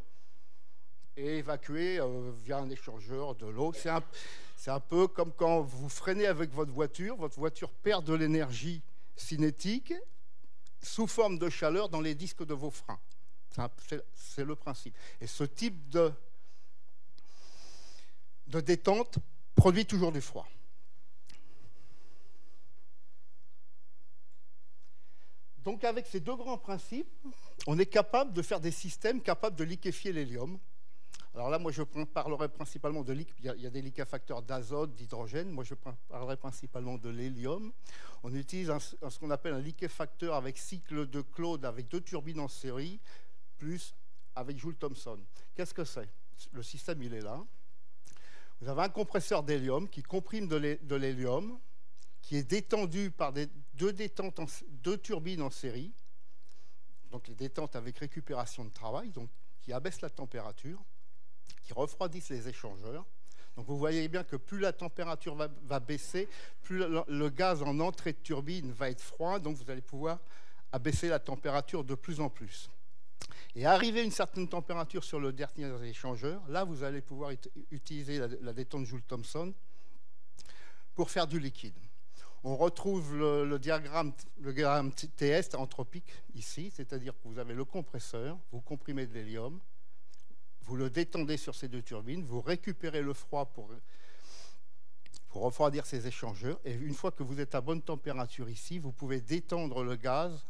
et évacuée via un échangeur de l'eau. C'est un peu comme quand vous freinez avec votre voiture perd de l'énergie cinétique sous forme de chaleur dans les disques de vos freins. C'est le principe. Et ce type de détente produit toujours du froid. Donc avec ces deux grands principes, on est capable de faire des systèmes capables de liquéfier l'hélium. Alors là, moi, je parlerai principalement de il y a des liquéfacteurs d'azote, d'hydrogène. Moi, je parlerai principalement de l'hélium. On utilise ce qu'on appelle un liquéfacteur avec cycle de Claude, avec 2 turbines en série, plus avec Joule Thomson. Qu'est-ce que c'est? Le système, il est là. Vous avez un compresseur d'hélium qui comprime de l'hélium, qui est détendu par deux turbines en série, donc les détentes avec récupération de travail, donc qui abaissent la température, qui refroidissent les échangeurs. Donc vous voyez bien que plus la température va baisser, plus le gaz en entrée de turbine va être froid, donc vous allez pouvoir abaisser la température de plus en plus. Et arrivé à une certaine température sur le dernier échangeur, là vous allez pouvoir utiliser la détente Joule Thomson pour faire du liquide. On retrouve le diagramme TS entropique ici, c'est-à-dire que vous avez le compresseur, vous comprimez de l'hélium, vous le détendez sur ces 2 turbines, vous récupérez le froid pour refroidir ces échangeurs, et une fois que vous êtes à bonne température ici, vous pouvez détendre le gaz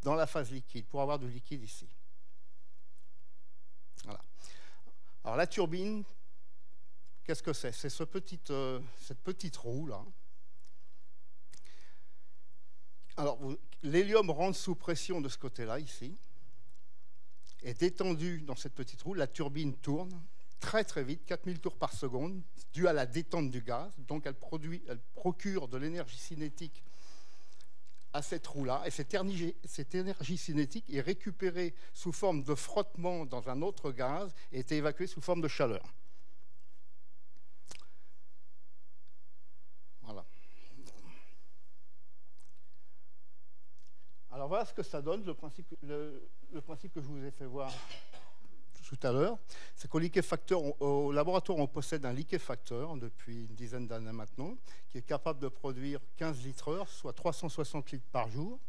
dans la phase liquide pour avoir du liquide ici. Voilà. Alors la turbine, qu'est-ce que c'est? C'est cette petite roue là. Alors l'hélium rentre sous pression de ce côté-là ici, est détendu dans cette petite roue. La turbine tourne très très vite, 4000 tours par seconde, dû à la détente du gaz. Donc elle procure de l'énergie cinétique à cette roue-là, et cette énergie cinétique est récupérée sous forme de frottement dans un autre gaz et est évacuée sous forme de chaleur. Voilà. Alors voilà ce que ça donne, le principe que je vous ai fait voir tout à l'heure. C'est qu'au liquéfacteur, au laboratoire, on possède un liquéfacteur depuis une dizaine d'années maintenant, qui est capable de produire 15 litres-heure, soit 360 litres par jour.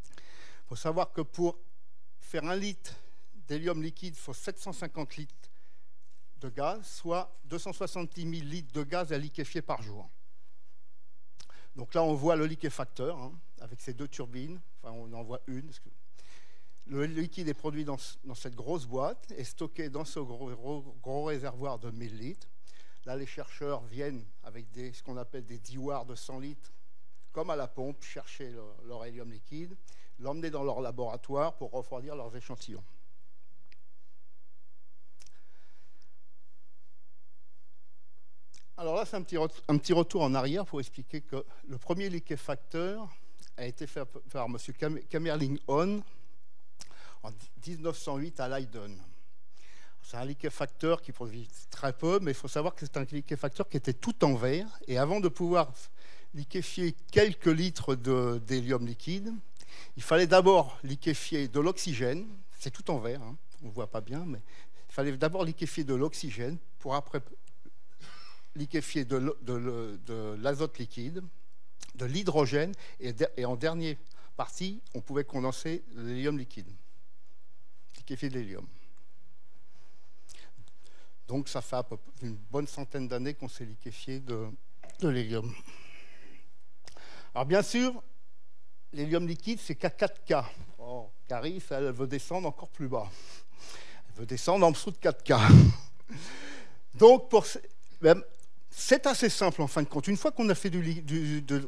Il faut savoir que pour faire 1 litre d'hélium liquide, il faut 750 litres de gaz, soit 270 000 litres de gaz à liquéfier par jour. Donc là, on voit le liquéfacteur, hein, avec ses 2 turbines. Enfin, on en voit une. Parce que le liquide est produit dans cette grosse boîte et stocké dans ce gros réservoir de 1000 litres. Là, les chercheurs viennent avec ce qu'on appelle des divoirs de 100 litres, comme à la pompe, chercher leur hélium liquide, l'emmener dans leur laboratoire pour refroidir leurs échantillons. Alors là, c'est un petit retour en arrière pour expliquer que le premier liquéfacteur a été fait par M. Kamerlingh-Onn en 1908 à Leiden. C'est un liquéfacteur qui produit très peu, mais il faut savoir que c'est un liquéfacteur qui était tout en verre. Et avant de pouvoir liquéfier quelques litres d'hélium liquide, il fallait d'abord liquéfier de l'oxygène. C'est tout en verre, hein, on ne voit pas bien, mais il fallait d'abord liquéfier de l'oxygène pour après liquéfier de l'azote liquide, de l'hydrogène, et en dernière partie, on pouvait condenser l'hélium liquide, liquéfier de l'hélium. Donc ça fait à peu près une bonne centaine d'années qu'on s'est liquéfié de l'hélium. Alors bien sûr, l'hélium liquide, c'est qu'à 4K. Oh, Caris, elle veut descendre encore plus bas. Elle veut descendre en dessous de 4K. Donc, Ben, c'est assez simple en fin de compte. Une fois qu'on a,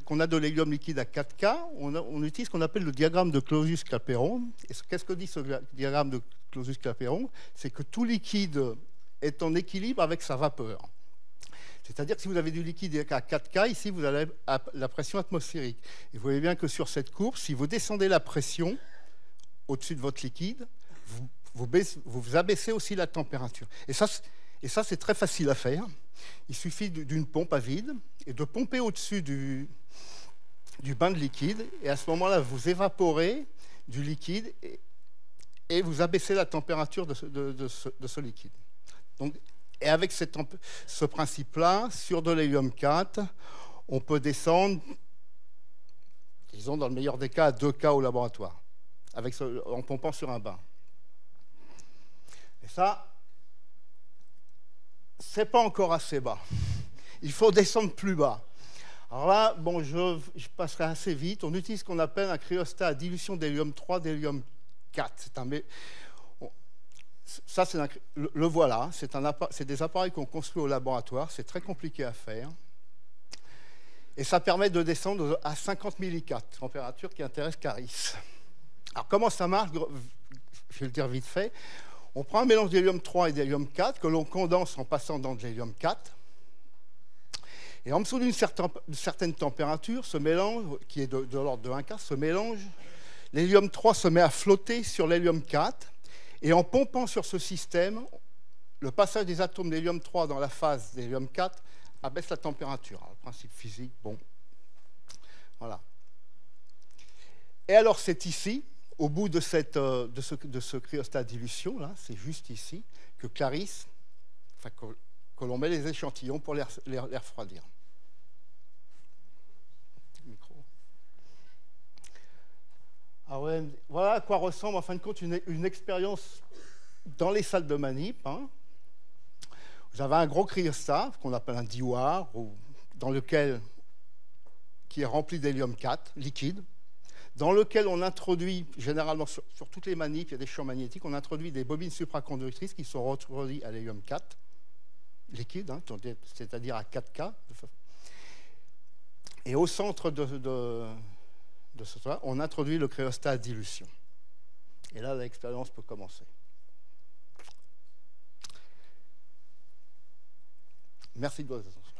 qu'on a de l'hélium liquide à 4K, on utilise ce qu'on appelle le diagramme de Clausius-Clapeyron. Et qu'est-ce que dit ce diagramme de Clausius-Clapeyron? C'est que tout liquide est en équilibre avec sa vapeur. C'est-à-dire que si vous avez du liquide à 4K, ici, vous avez la pression atmosphérique. Et vous voyez bien que sur cette courbe, si vous descendez la pression au-dessus de votre liquide, vous abaissez aussi la température. Et ça, c'est très facile à faire. Il suffit d'une pompe à vide et de pomper au-dessus du bain de liquide. Et à ce moment-là, vous évaporez du liquide et vous abaissez la température de ce liquide. Donc, et avec ce principe-là, sur de l'hélium 4, on peut descendre, disons dans le meilleur des cas, à 2K au laboratoire, en pompant sur un bain. Et ça, c'est pas encore assez bas. Il faut descendre plus bas. Alors là, bon, je passerai assez vite. On utilise ce qu'on appelle un cryostat à dilution d'hélium 3, d'hélium 4. Ça, le voilà. C'est des appareils qu'on construit au laboratoire. C'est très compliqué à faire. Et ça permet de descendre à 50 milliCat, température qui intéresse Caris. Alors, comment ça marche? Je vais le dire vite fait. On prend un mélange d'hélium 3 et d'hélium 4 que l'on condense en passant dans de l'hélium 4. Et en dessous d'une certaine température, ce mélange, qui est de l'ordre de 1 quart, ce mélange, l'hélium 3 se met à flotter sur l'hélium 4. Et en pompant sur ce système, le passage des atomes d'hélium 3 dans la phase d'hélium 4 abaisse la température. Alors, le principe physique, bon. Voilà. Et alors, c'est ici, au bout de ce cryostat à dilution, là, c'est juste ici, que Caris, que l'on met les échantillons pour les refroidir. Micro. Ah ouais, voilà à quoi ressemble en fin de compte une expérience dans les salles de manip. Hein. Vous avez un gros cryostat qu'on appelle un diwar, qui est rempli d'hélium 4 liquide, dans lequel on introduit, généralement sur toutes les manips, il y a des champs magnétiques, on introduit des bobines supraconductrices qui sont refroidies à l'hélium 4 liquide, hein, c'est-à-dire à 4K. Et au centre de ce truc, on introduit le cryostat à dilution. Et là, l'expérience peut commencer. Merci de votre attention.